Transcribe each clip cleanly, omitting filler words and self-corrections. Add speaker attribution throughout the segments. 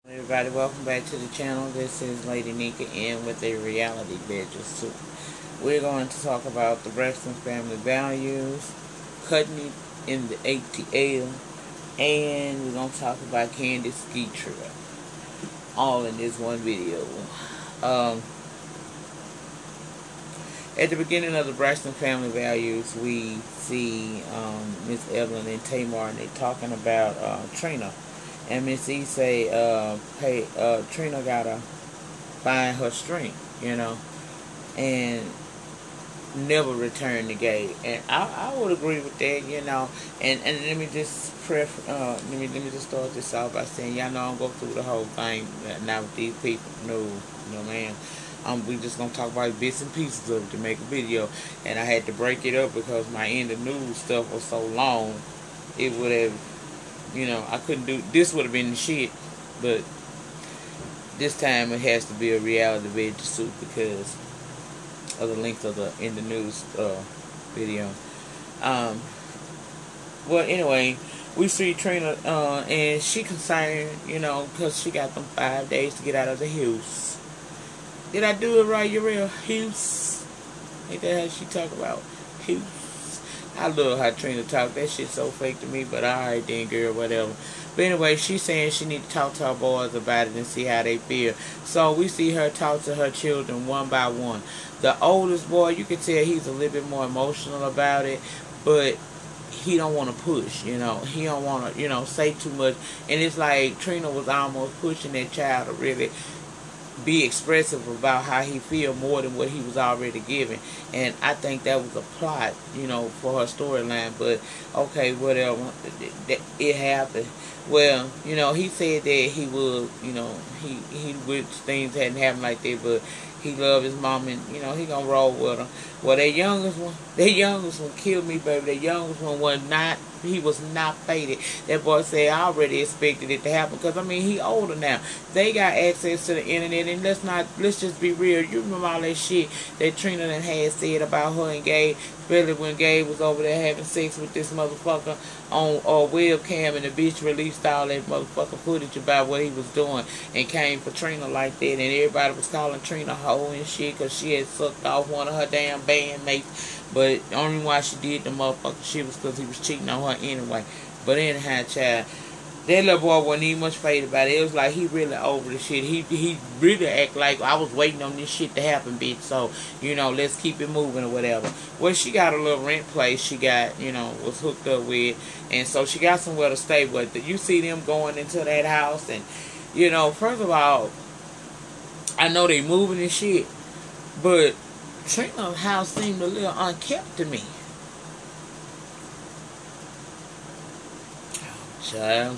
Speaker 1: Everybody, welcome back to the channel. This is Lady Nika in with a reality Veggie soup. We're going to talk about the Braxton family values, cutting it in the ATL, and we're going to talk about Kandi's ski trip. All in this one video. At the beginning of the Braxton family values, we see Miss Evelyn and Tamar, and they're talking about Trina. And Miss E say, Trina gotta find her strength, and never return to Gabe. And I would agree with that, And let me just let me just start this off by saying, y'all know I don't go through the whole thing now with these people. No, man. We just gonna talk about bits and pieces of it to make a video, and I had to break it up because my end of news stuff was so long. It would have. I couldn't do this. Would have been the shit, but this time it has to be a reality Veggie soup because of the length of the in the news video. Well, anyway, we see Trina, and she concerned, because she got them 5 days to get out of the house. Did I do it right, you real house? Ain't that how she talk about house? I love how Trina talk. That shit so fake to me, but alright then, girl, whatever. But anyway, she's saying she need to talk to her boys about it and see how they feel. So we see her talk to her children one by one. The oldest boy, you can tell he's a little bit more emotional about it, but he don't want to push, He don't want to, say too much. And it's like Trina was almost pushing that child to really be expressive about how he feel more than what he was already given. And I think that was a plot, for her storyline. But okay, whatever, it happened. Well, he said that he would, he wish things hadn't happened like that, but he loved his mom, and he gonna roll with her. Well, that youngest one killed me, baby. That youngest one was not. He was not fated. That boy said, I already expected it to happen, because he older now. They got access to the internet, and let's just be real. You remember all that shit that Trina done had said about her and Gabe, especially when Gabe was over there having sex with this motherfucker on webcam, and the bitch released all that motherfucking footage about what he was doing and came for Trina like that, and everybody was calling Trina hoe and shit because she had sucked off one of her damn bandmates. But the only why she did the motherfucking shit was because he was cheating on her anyway. But anyhow, child, that little boy wasn't even much faded about it. It was like he really over the shit. He really act like I was waiting on this shit to happen, bitch. So, let's keep it moving or whatever. Well, she got a little rent place she got, was hooked up with. And so she got somewhere to stay with. You see them going into that house. And, first of all, I know they moving and shit. But Trina's house seemed a little unkept to me. Child,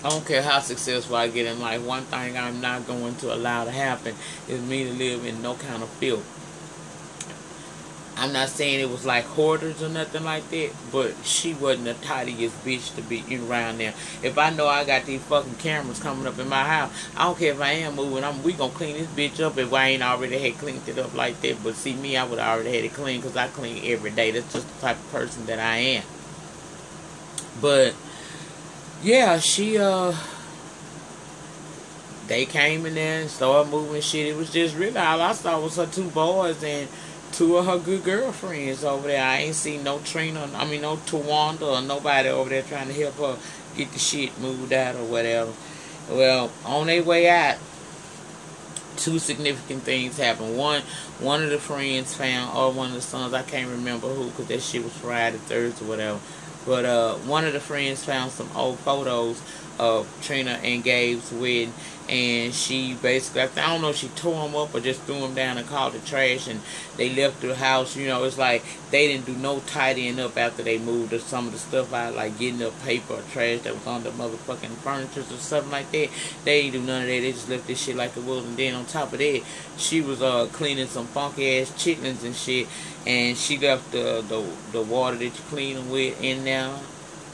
Speaker 1: I don't care how successful I get in life. One thing I'm not going to allow to happen is me to live in no kind of filth. I'm not saying it was like hoarders or nothing like that, but she wasn't the tidiest bitch to be around there. If I know I got these fucking cameras coming up in my house, I don't care if I am moving. We gonna clean this bitch up if I ain't already had cleaned it up like that. But see, me, I would already had it clean because I clean every day. That's just the type of person that I am. But yeah, they came in there and started moving shit. It was just really all I saw was her two boys and two of her good girlfriends over there. I ain't seen no Trina, no Tawanda or nobody over there trying to help her get the shit moved out or whatever. Well, on their way out, two significant things happened. One of the friends found, or one of the sons, I can't remember who, because that shit was Friday, Thursday, or whatever. But one of the friends found some old photos of Trina and Gabe's wedding, and she basically, I don't know if she tore them up or just threw them down and called it trash, and they left the house. It's like they didn't do no tidying up after they moved some of the stuff out, like getting up paper or trash that was on the motherfucking furniture or something like that. They didn't do none of that. They just left this shit like it was. And then on top of that, she was cleaning some funky ass chitlins and shit, and she left the water that you clean them with in there.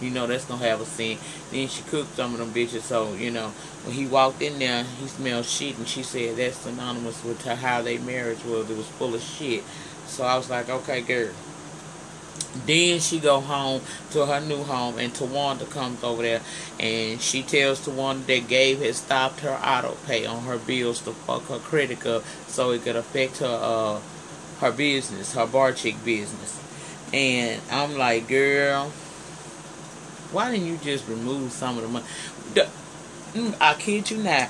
Speaker 1: That's gonna have a scent. Then she cooked some of them bitches, so, when he walked in there, he smelled shit, and she said that's synonymous with how their marriage was. It was full of shit. So I was like, okay, girl, Then she go home to her new home, and Tawanda comes over there, and she tells Tawanda that Gabe had stopped her auto pay on her bills to fuck her credit up, so it could affect her business, her bar chick business. And I'm like, girl, why didn't you just remove some of the money? I kid you not,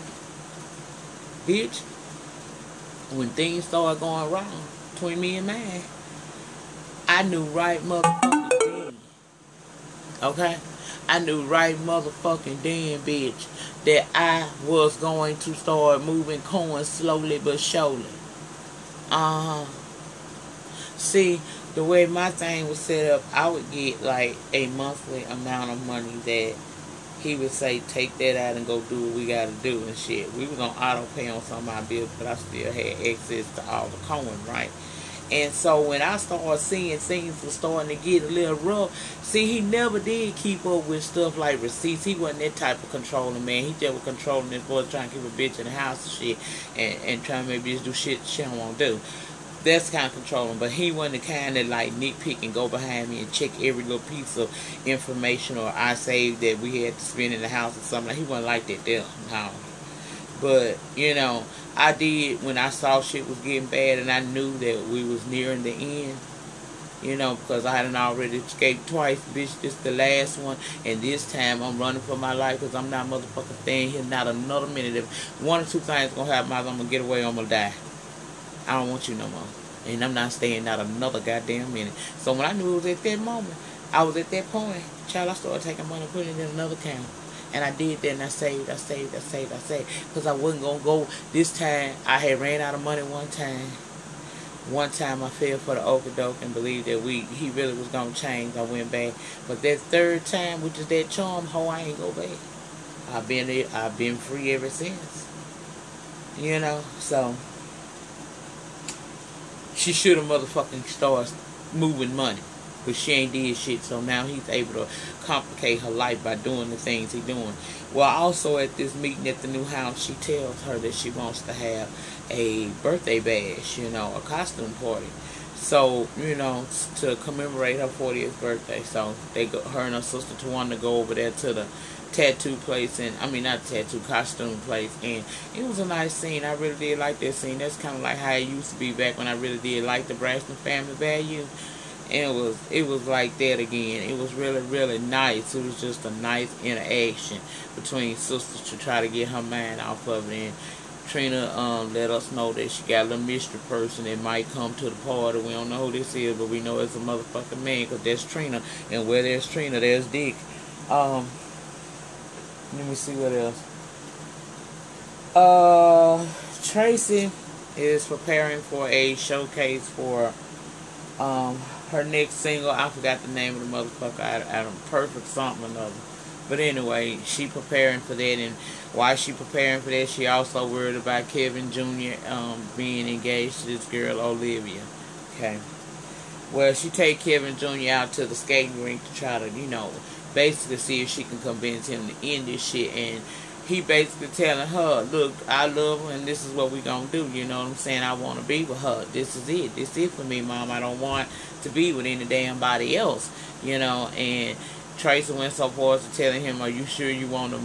Speaker 1: bitch. When things started going wrong between me and man, I knew right motherfucking then. Okay? I knew right motherfucking then, bitch, that I was going to start moving coins slowly but surely. See, the way my thing was set up, I would get like a monthly amount of money that he would say, take that out and go do what we gotta do and shit. We were gonna auto pay on some of my bills, but I still had access to all the coin, right? And so when I started seeing things were starting to get a little rough, see, he never did keep up with stuff like receipts. He wasn't that type of controlling man. He just was controlling his boy, trying to keep a bitch in the house and shit, and trying to make bitch do shit she don't want to do. That's kind of controlling, but he wasn't the kind that like nitpick and go behind me and check every little piece of information or I saved that we had to spend in the house or something. He wasn't like that there, no. But, you know, I did when I saw shit was getting bad and I knew that we was nearing the end, you know, because I hadn't already escaped twice. Bitch, this the last one, and this time I'm running for my life because I'm not motherfucking staying here not another minute. If one or two things gonna happen, I'm gonna get away or I'm gonna die. I don't want you no more. And I'm not staying not another goddamn minute. So when I knew it was at that moment, I was at that point, child, I started taking money and putting it in another account. And I did that, and I saved. Because I wasn't going to go. This time, I had ran out of money one time. One time, I fell for the okie-doke and believed that he really was going to change. I went back. But that third time, which is that charm, I ain't go back. I've been free ever since. You know, so she should have motherfucking started moving money. But she ain't did shit, so now he's able to complicate her life by doing the things he's doing. Well, also at this meeting at the new house, she tells her that she wants to have a birthday bash, you know, a costume party. So, you know, to commemorate her 40th birthday. So her and her sister Tawanda go over there to the tattoo place, and I mean not tattoo, costume place, and it was a nice scene. I really did like that scene. That's kind of like how it used to be back when I really did like the Braxton Family Value. And it was like that again. It was really, really nice. It was just a nice interaction between sisters to try to get her mind off of it. And Trina let us know that she got a little mystery person that might come to the party. We don't know who this is, but we know it's a motherfucking man, because that's Trina. And where there's Trina, there's Dick. Let me see what else. Tracy is preparing for a showcase for her next single. I forgot the name of the motherfucker. I perfect something or another. But anyway, she preparing for that, and while she preparing for that, she also worried about Kevin Jr. Being engaged to this girl Olivia. Okay. Well, she take Kevin Jr. out to the skating rink to try to, you know, basically see if she can convince him to end this shit. And he basically telling her, look, I love her and this is what we gonna do. You know what I'm saying? I want to be with her. This is it. This is it for me, Mom. I don't want to be with any damn body else. You know, and Tracy went so far as to telling him, are you sure you want to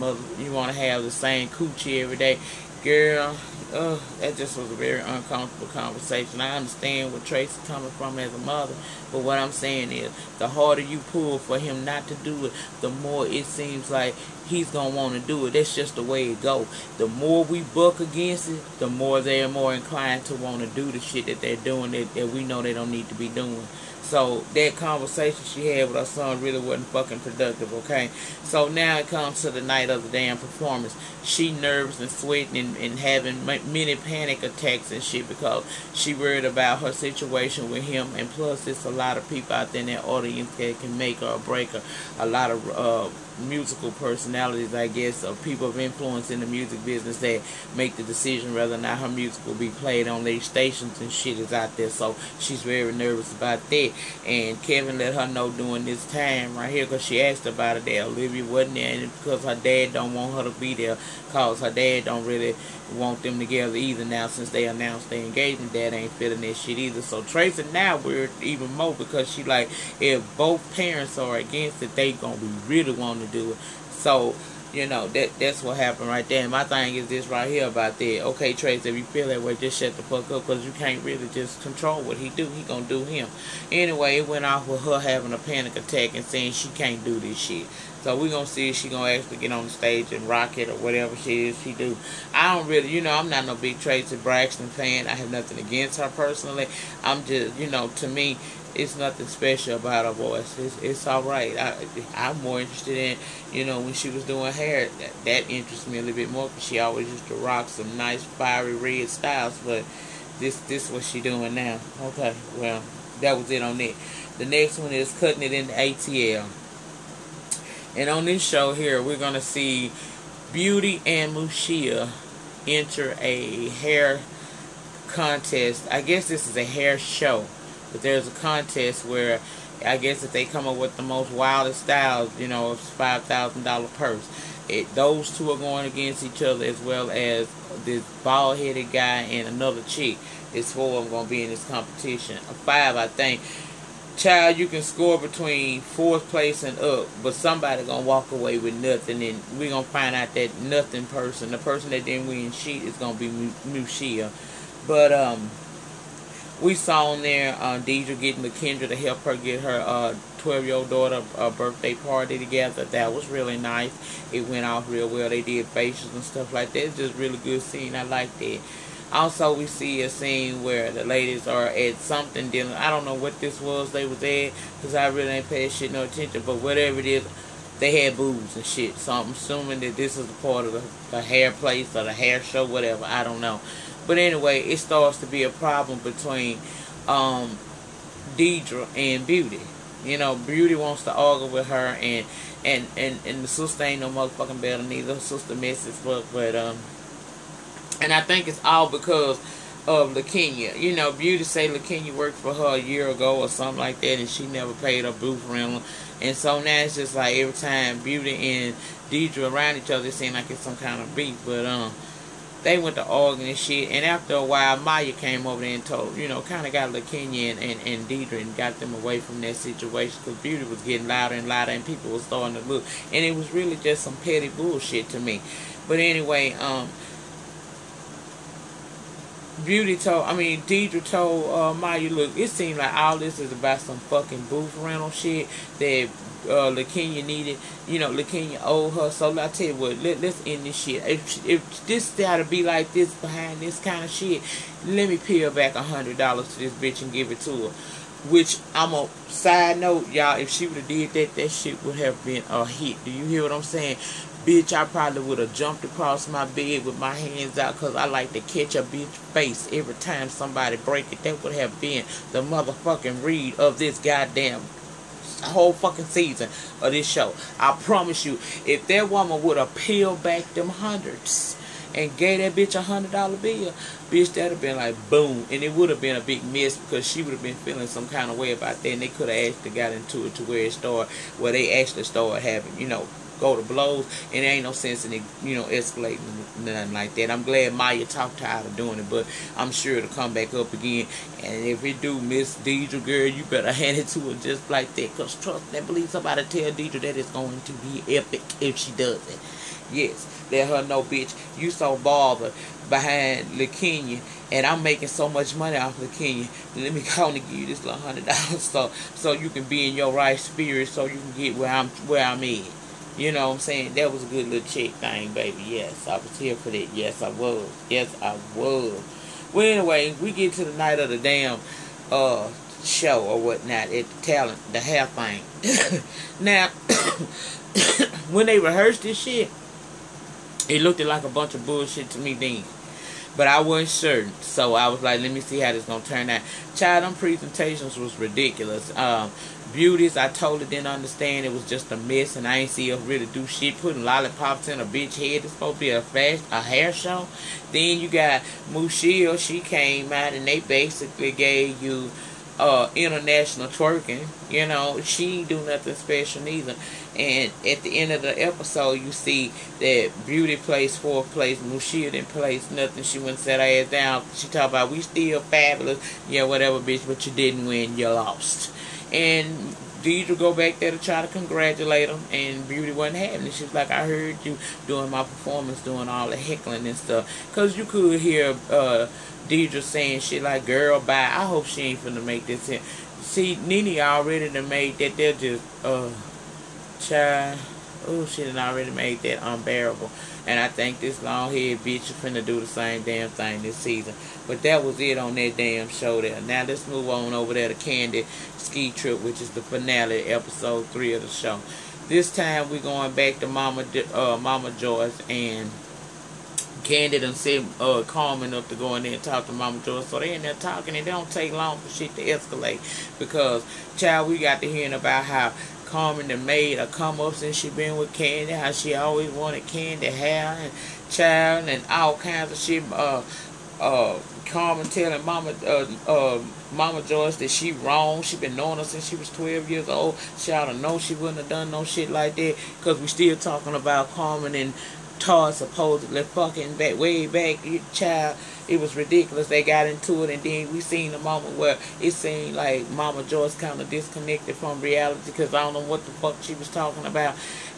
Speaker 1: have the same coochie every day? Girl, that just was a very uncomfortable conversation. I understand where Tracy's coming from as a mother, but what I'm saying is, the harder you pull for him not to do it, the more it seems like he's going to want to do it. That's just the way it goes. The more we buck against it, the more they're more inclined to want to do the shit that they're doing that we know they don't need to be doing. So that conversation she had with her son really wasn't fucking productive, okay? So now it comes to the night of the damn performance. She nervous and sweating and having many panic attacks and shit because she worried about her situation with him. And plus, there's a lot of people out there in that audience that can make her or break her. A lot of musical personalities, I guess, or people of influence in the music business that make the decision whether or not her music will be played on these stations and shit is out there. So she's very nervous about that. And Kevin let her know during this time right here, because she asked about it, that Olivia wasn't there, and because her dad don't want her to be there, because her dad don't really want them together either now, since they announced their engagement. Dad ain't feeling that shit either. So Tracy now weird even more, because she like, if both parents are against it, they gonna be really wanting to do it. So, you know, that's what happened right there. And my thing is this right here about that. Okay, Tracy, if you feel that way, just shut the fuck up, because you can't really just control what he do. He gonna do him. Anyway, it went off with her having a panic attack and saying she can't do this shit. So we're going to see if she going to actually get on the stage and rock it or whatever she do. I don't really, you know, I'm not no big Tracy Braxton fan. I have nothing against her personally. I'm just, you know, to me, it's nothing special about her voice. It's all right. I'm more interested in, you know, when she was doing hair. That interests me a little bit more, because she always used to rock some nice fiery red styles. But this what she doing now. Okay, well, that was it on it. The next one is cutting it into ATL. And on this show here, we're going to see Beauty and Mushia enter a hair contest. I guess this is a hair show. But there's a contest where, I guess if they come up with the most wildest styles, you know, it's $5,000 purse. Those two are going against each other, as well as this bald-headed guy and another chick. It's 4 of them going to be in this competition. 5, I think. Child, you can score between 4th place and up, but somebody gonna walk away with nothing, and we're gonna find out that nothing person, the person that didn't win shit, is gonna be Mushia. But we saw on there Deidre getting LaKendra to help her get her 12-year-old daughter birthday party together. That was really nice. It went off real well. They did facials and stuff like that. It's just really good scene. I like that. Also, we see a scene where the ladies are at something dealing. I don't know what this was they was at, because I really ain't paying shit no attention. But whatever it is, they had boobs and shit. So I'm assuming that this is a part of the hair place or the hair show, whatever. I don't know. But anyway, it starts to be a problem between Deidre and Beauty. You know, Beauty wants to argue with her, and the sister ain't no motherfucking better neither. Her sister messy as fuck, but and I think it's all because of LaKenya. You know, Beauty say LaKenya worked for her a year ago or something like that, and she never paid her booth rental. And so now it's just like every time Beauty and Deidre around each other, it seems like it's some kind of beef. But they went to arguing and shit. And after a while, Maya came over there and told, you know, kind of got LaKenya and Deidre and got them away from that situation, because Beauty was getting louder and louder and people were starting to look. And it was really just some petty bullshit to me. But anyway, Deidre told Maya, look, it seemed like all this is about some fucking booth rental shit that LaKenya needed. You know, LaKenya owed her. So I tell you what, let's end this shit. If this gotta be like this behind this kind of shit, let me peel back $100 to this bitch and give it to her. Which, I'm a side note, y'all, if she would have did that, that shit would have been a hit. Do you hear what I'm saying? Bitch, I probably would have jumped across my bed with my hands out, because I like to catch a bitch face every time somebody break it. That would have been the motherfucking read of this goddamn whole fucking season of this show. I promise you, if that woman would have peeled back them hundreds and gave that bitch $100 bill, bitch, that'd have been like boom. And it would have been a big miss, because she would have been feeling some kind of way about that, and they could have actually got into it to where it started, where they actually started having, you know, go to blows, and there ain't no sense in it, you know, escalating, nothing like that. I'm glad Maya talked her out of doing it, but I'm sure it'll come back up again. And if it do, Miss Deidre, girl, you better hand it to her just like that, because trust and believe somebody tell Deidre that it's going to be epic if she does it. Yes, let her know, bitch, you so bothered behind LaKenya, and I'm making so much money off LaKenya. Let me go and give you this little $100 so you can be in your right spirit, so you can get where I'm at. You know what I'm saying? That was a good little chick thing, baby. Yes, I was here for that. Yes, I was. Yes, I was. Well, anyway, we get to the night of the damn show or whatnot at the hair thing. Now, when they rehearsed this shit, it looked like a bunch of bullshit to me then. But I wasn't certain, so I was like, let me see how this gonna turn out. Child, them presentations was ridiculous. Beauties, I totally didn't understand. It was just a mess, and I ain't see her really do shit. Putting lollipops in a bitch head. It's supposed to be a hair show. Then you got Mushil. She came out, and they basically gave you international twerking. You know, she ain't do nothing special neither. And at the end of the episode, you see that Beauty placed 4th place. Mushia didn't place nothing. She went and sat her ass down. She talked about, we still fabulous. Yeah, whatever, bitch, but you didn't win. You lost. And Deidre go back there to try to congratulate him, and Beauty wasn't having it. She was like, I heard you doing my performance, doing all the heckling and stuff. Because you could hear Deidre saying shit like, girl, bye. I hope she ain't finna make this in. See, Nene already done made that. They're just, child. Oh, she done already made that unbearable. And I think this long-haired bitch is finna do the same damn thing this season. But that was it on that damn show there. Now let's move on over there to Kandi Ski Trip, which is the finale, episode 3 of the show. This time we're going back to Mama Joyce, and Kandi done said Carmen up to go in there and talk to Mama Joyce. So they in there talking, and they don't take long for shit to escalate. Because, child, we got to hearing about how Carmen done made a come up since she been with Kandi, how she always wanted Kandi hair and child and all kinds of shit. Carmen telling Mama Joyce that she wrong. She been knowing her since she was 12 years old. She ought to know she wouldn't have done no shit like that. Because we still talking about Carmen and Todd supposedly fucking back way back. Child, it was ridiculous. They got into it, and then we seen the moment where it seemed like Mama Joyce kind of disconnected from reality, because I don't know what the fuck she was talking about.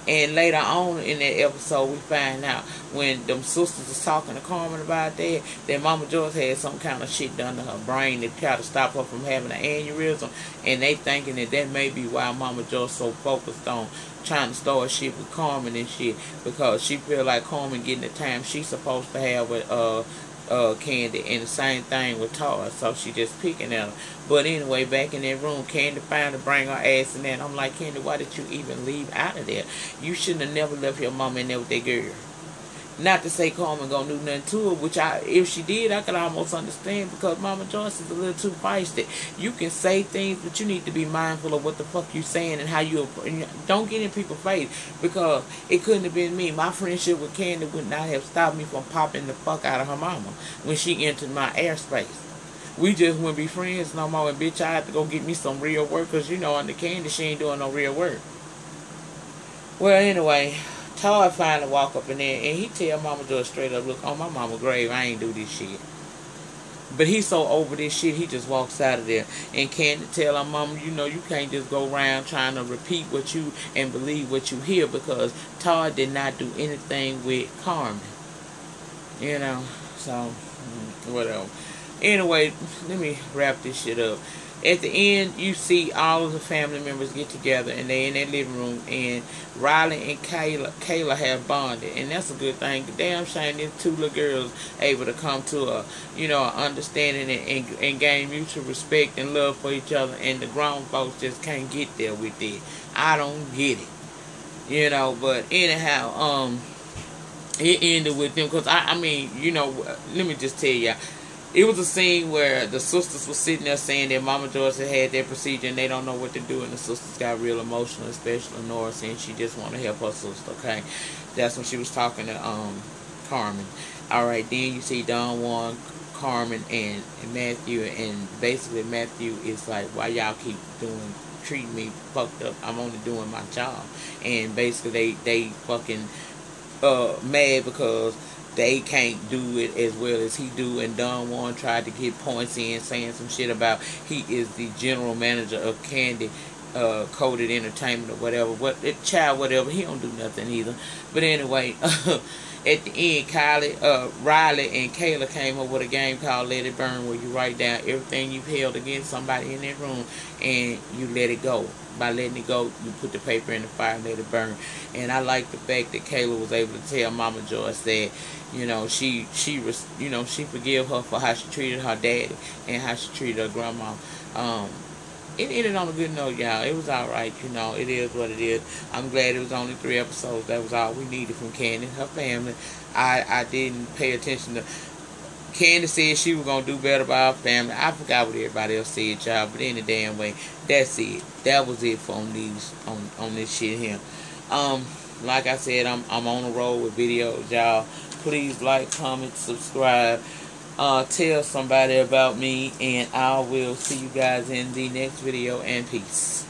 Speaker 1: And later on in that episode, we find out when them sisters was talking to Carmen about that Mama Joyce had some kind of shit done to her brain that tried to stop her from having an aneurysm. And they thinking that may be why Mama Joyce so focused on trying to start shit with Carmen and shit, because she feel like Carmen getting the time she's supposed to have with Kandi, and the same thing with Todd, so she just picking at her. But anyway, back in that room, Kandi finally bring her ass in there, and I'm like, Kandi, why did you even leave out of there? You shouldn't have never left your mama in there with that girl. Not to say Carmen gonna do nothing to her, which if she did, I could almost understand, because Mama Joyce is a little too feisty. You can say things, but you need to be mindful of what the fuck you saying and how you don't get in people's face, because it couldn't have been me. My friendship with Kandi would not have stopped me from popping the fuck out of her mama when she entered my airspace. We just wouldn't be friends no more, and bitch, I have to go get me some real work, because you know under Kandi she ain't doing no real work. Well, anyway, Todd finally walk up in there, and he tell Mama Joyce straight up, look, on my mama grave, I ain't do this shit. But he's so over this shit, he just walks out of there. And Kandi tell her mama, you know, you can't just go around trying to repeat what you and believe what you hear, because Todd did not do anything with Carmen. You know, so, whatever. Anyway, let me wrap this shit up. At the end, you see all of the family members get together, and they in their living room, and Riley and Kayla have bonded, and that's a good thing. Damn shame these two little girls able to come to a, you know, understanding and gain mutual respect and love for each other, and the grown folks just can't get there with it. I don't get it, you know. But anyhow, it ended with them, because I mean, you know, let me just tell y'all. It was a scene where the sisters were sitting there saying that Mama Joyce had their procedure and they don't know what to do, and the sisters got real emotional, especially Nora, saying she just want to help her sister, okay? That's when she was talking to Carmen. Alright, then you see Don Juan, Carmen, and Matthew, and basically Matthew is like, why y'all keep treating me fucked up? I'm only doing my job. And basically they fucking mad because they can't do it as well as he do, and Don Juan tried to get points in, saying some shit about he is the general manager of Kandi Coded Entertainment or whatever. Whatever. He don't do nothing either. But anyway, at the end, Riley and Kayla came up with a game called Let It Burn, where you write down everything you've held against somebody in that room, and you let it go. By letting it go, you put the paper in the fire and let it burn. And I like the fact that Kayla was able to tell Mama Joyce that, you know, she forgive her for how she treated her daddy and how she treated her grandma. It ended on a good note, y'all. It was alright, you know. It is what it is. I'm glad it was only 3 episodes. That was all we needed from Kandi, her family. I didn't pay attention to Kandi said she was gonna do better by her family. I forgot what everybody else said, y'all. But any damn way, that's it. That was it for on this shit here. Like I said, I'm on the road with videos, y'all. Please like, comment, subscribe. Tell somebody about me, and I will see you guys in the next video. And peace.